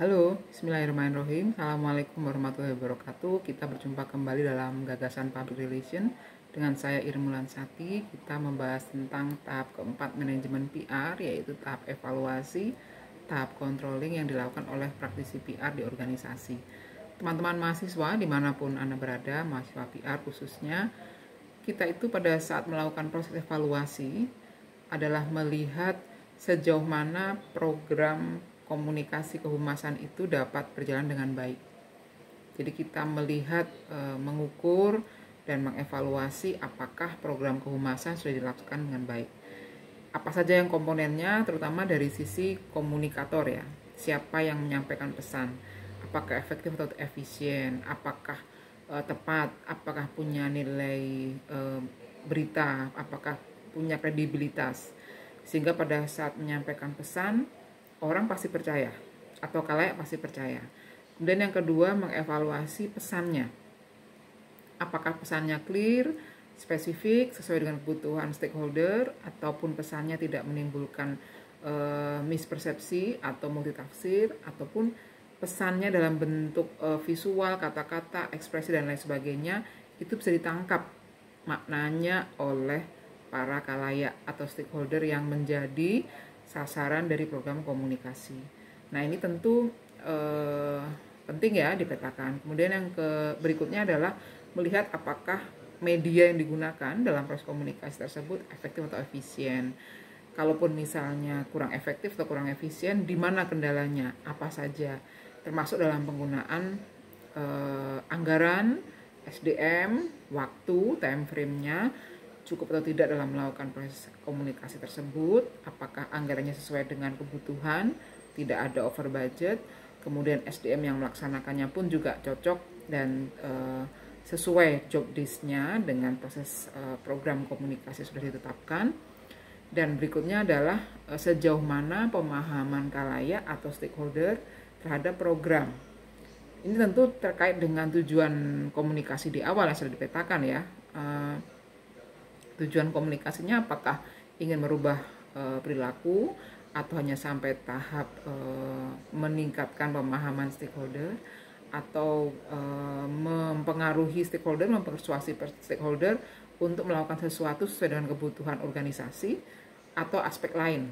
Halo, bismillahirrahmanirrahim. Assalamualaikum warahmatullahi wabarakatuh. Kita berjumpa kembali dalam gagasan public relation dengan saya Irmulan Sati. Kita membahas tentang tahap keempat manajemen PR, yaitu tahap evaluasi, tahap controlling yang dilakukan oleh praktisi PR di organisasi. Teman-teman mahasiswa dimanapun Anda berada, mahasiswa PR khususnya, kita itu pada saat melakukan proses evaluasi adalah melihat sejauh mana program komunikasi kehumasan itu dapat berjalan dengan baik. Jadi kita melihat, mengukur dan mengevaluasi apakah program kehumasan sudah dilakukan dengan baik. Apa saja yang komponennya, terutama dari sisi komunikator ya. Siapa yang menyampaikan pesan, apakah efektif atau efisien, apakah tepat, apakah punya nilai berita, apakah punya kredibilitas. Sehingga pada saat menyampaikan pesan, orang pasti percaya atau khalayak pasti percaya. Kemudian yang kedua, mengevaluasi pesannya. Apakah pesannya clear, spesifik, sesuai dengan kebutuhan stakeholder, ataupun pesannya tidak menimbulkan mispersepsi atau multitafsir, ataupun pesannya dalam bentuk visual, kata-kata, ekspresi dan lain sebagainya, itu bisa ditangkap maknanya oleh para khalayak atau stakeholder yang menjadi sasaran dari program komunikasi. Nah, ini tentu penting ya dipetakan. Kemudian yang berikutnya adalah melihat apakah media yang digunakan dalam proses komunikasi tersebut efektif atau efisien. Kalaupun misalnya kurang efektif atau kurang efisien, di mana kendalanya, apa saja, termasuk dalam penggunaan anggaran, SDM, waktu, time frame-nya, cukup atau tidak dalam melakukan proses komunikasi tersebut, apakah anggarannya sesuai dengan kebutuhan, tidak ada over budget, kemudian SDM yang melaksanakannya pun juga cocok dan sesuai job desk-nya dengan proses program komunikasi sudah ditetapkan. Dan berikutnya adalah sejauh mana pemahaman khalayak atau stakeholder terhadap program. Ini tentu terkait dengan tujuan komunikasi di awal yang sudah dipetakan ya. Tujuan komunikasinya apakah ingin merubah perilaku atau hanya sampai tahap meningkatkan pemahaman stakeholder, atau mempengaruhi stakeholder, mempersuasi stakeholder untuk melakukan sesuatu sesuai dengan kebutuhan organisasi atau aspek lain.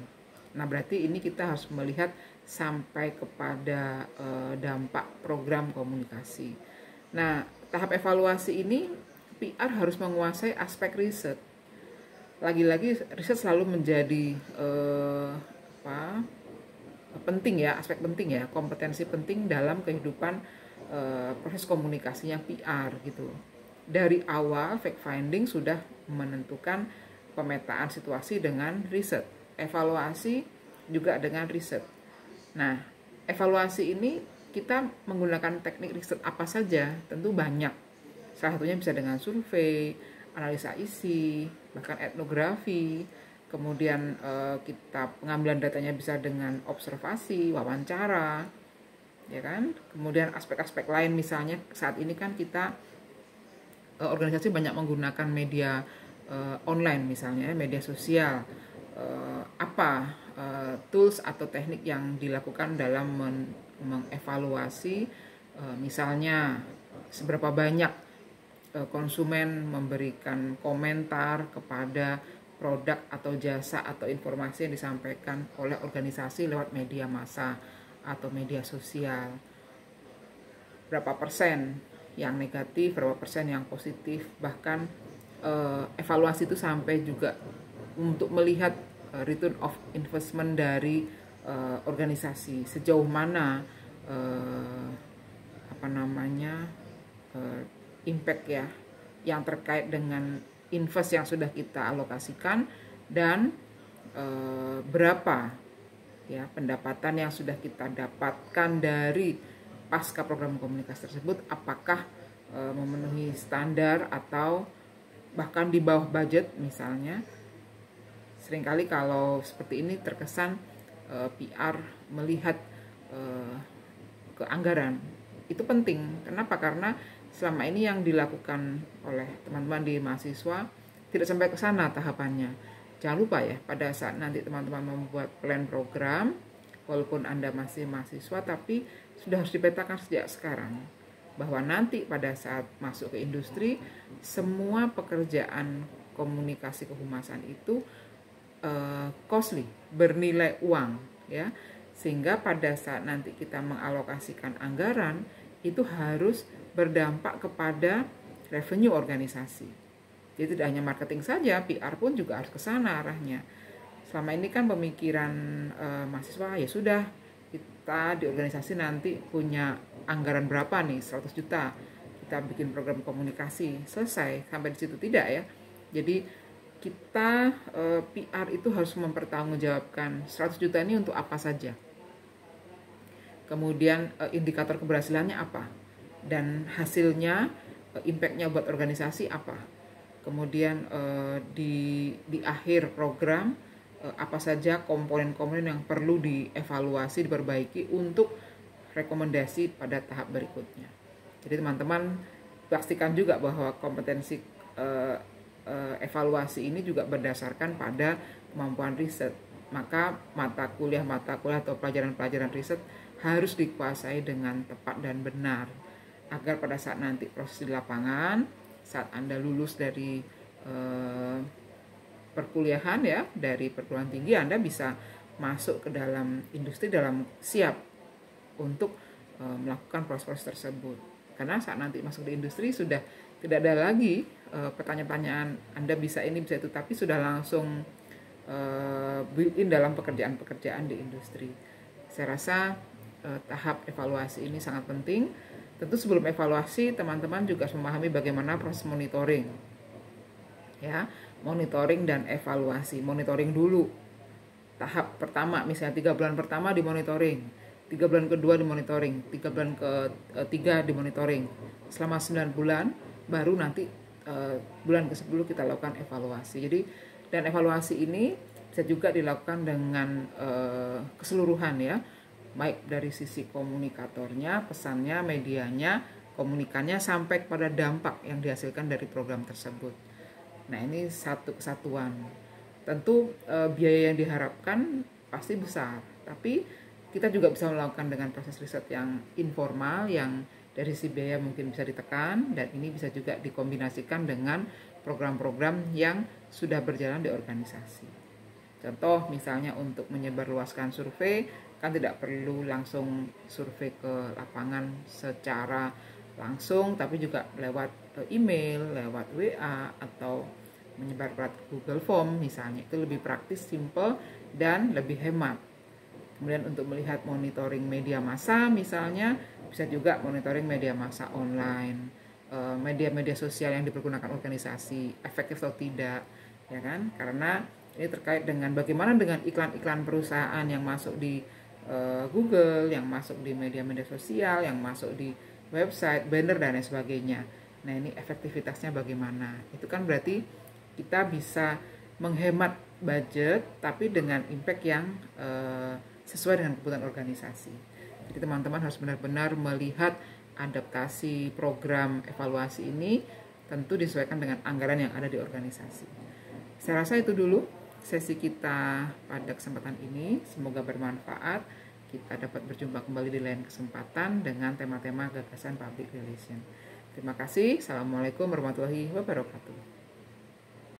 Nah, berarti ini kita harus melihat sampai kepada dampak program komunikasi. Nah, tahap evaluasi ini PR harus menguasai aspek riset. Lagi-lagi riset selalu menjadi penting ya, aspek penting ya, kompetensi penting dalam kehidupan proses komunikasinya PR gitu. Dari awal fact finding sudah menentukan pemetaan situasi dengan riset, evaluasi juga dengan riset. Nah, evaluasi ini kita menggunakan teknik riset apa saja? Tentu banyak. Salah satunya bisa dengan survei, analisa isi, bahkan etnografi. Kemudian kita pengambilan datanya bisa dengan observasi, wawancara, ya kan. Kemudian aspek-aspek lain, misalnya saat ini kan kita organisasi banyak menggunakan media online, misalnya media sosial. Apa tools atau teknik yang dilakukan dalam mengevaluasi, misalnya seberapa banyak konsumen memberikan komentar kepada produk atau jasa atau informasi yang disampaikan oleh organisasi lewat media massa atau media sosial. Berapa persen yang negatif, berapa persen yang positif, bahkan evaluasi itu sampai juga untuk melihat return of investment dari organisasi, sejauh mana impact ya yang terkait dengan invest yang sudah kita alokasikan, dan berapa ya pendapatan yang sudah kita dapatkan dari pasca program komunikasi tersebut, apakah memenuhi standar atau bahkan di bawah budget misalnya. Seringkali kalau seperti ini terkesan PR melihat ke anggaran. Itu penting. Kenapa? Karena selama ini yang dilakukan oleh teman-teman di mahasiswa tidak sampai ke sana tahapannya. Jangan lupa ya, pada saat nanti teman-teman membuat plan program walaupun Anda masih mahasiswa, tapi sudah harus dipetakan sejak sekarang bahwa nanti pada saat masuk ke industri, semua pekerjaan komunikasi kehumasan itu costly, bernilai uang, ya, sehingga pada saat nanti kita mengalokasikan anggaran itu harus berdampak kepada revenue organisasi. Jadi tidak hanya marketing saja, PR pun juga harus ke sana arahnya. Selama ini kan pemikiran mahasiswa, ya sudah, kita di organisasi nanti punya anggaran berapa nih, 100 juta, kita bikin program komunikasi, selesai, sampai di situ. Tidak ya. Jadi kita PR itu harus mempertanggungjawabkan 100 juta ini untuk apa saja. Kemudian indikator keberhasilannya apa, dan hasilnya, impact-nya buat organisasi apa. Kemudian di akhir program, apa saja komponen-komponen yang perlu dievaluasi, diperbaiki untuk rekomendasi pada tahap berikutnya. Jadi teman-teman pastikan juga bahwa kompetensi evaluasi ini juga berdasarkan pada kemampuan riset. Maka mata kuliah atau pelajaran-pelajaran riset harus dikuasai dengan tepat dan benar, agar pada saat nanti proses di lapangan, saat Anda lulus dari perkuliahan, ya, dari perguruan tinggi, Anda bisa masuk ke dalam industri dalam siap untuk melakukan proses tersebut. Karena saat nanti masuk di industri sudah tidak ada lagi pertanyaan-pertanyaan Anda bisa ini bisa itu, tapi sudah langsung built-in dalam pekerjaan-pekerjaan di industri. Saya rasa tahap evaluasi ini sangat penting. Tentu sebelum evaluasi, teman-teman juga harus memahami bagaimana proses monitoring, ya, monitoring dan evaluasi. Monitoring dulu, tahap pertama, misalnya 3 bulan pertama dimonitoring, 3 bulan kedua dimonitoring, 3 bulan ketiga dimonitoring, selama 9 bulan baru nanti bulan ke-10 kita lakukan evaluasi. Jadi, dan evaluasi ini bisa juga dilakukan dengan keseluruhan, ya, baik dari sisi komunikatornya, pesannya, medianya, komunikannya, sampai kepada dampak yang dihasilkan dari program tersebut. Nah, ini satu kesatuan. Tentu biaya yang diharapkan pasti besar, tapi kita juga bisa melakukan dengan proses riset yang informal, yang dari sisi biaya mungkin bisa ditekan, dan ini bisa juga dikombinasikan dengan program-program yang sudah berjalan di organisasi. Contoh misalnya untuk menyebarluaskan survei, kan tidak perlu langsung survei ke lapangan secara langsung, tapi juga lewat email, lewat WA, atau menyebar lewat Google Form misalnya. Itu lebih praktis, simple, dan lebih hemat. Kemudian untuk melihat monitoring media massa misalnya, bisa juga monitoring media massa online, media-media sosial yang dipergunakan organisasi, efektif atau tidak, ya kan? Karena ini terkait dengan bagaimana dengan iklan-iklan perusahaan yang masuk di Google, yang masuk di media-media sosial, yang masuk di website, banner, dan lain sebagainya. Nah, ini efektivitasnya bagaimana? Itu kan berarti kita bisa menghemat budget, tapi dengan impact yang sesuai dengan kebutuhan organisasi. Jadi teman-teman harus benar-benar melihat adaptasi program evaluasi ini tentu disesuaikan dengan anggaran yang ada di organisasi. Saya rasa itu dulu sesi kita pada kesempatan ini. Semoga bermanfaat. Kita dapat berjumpa kembali di lain kesempatan dengan tema-tema gagasan public relation. Terima kasih. Assalamualaikum warahmatullahi wabarakatuh.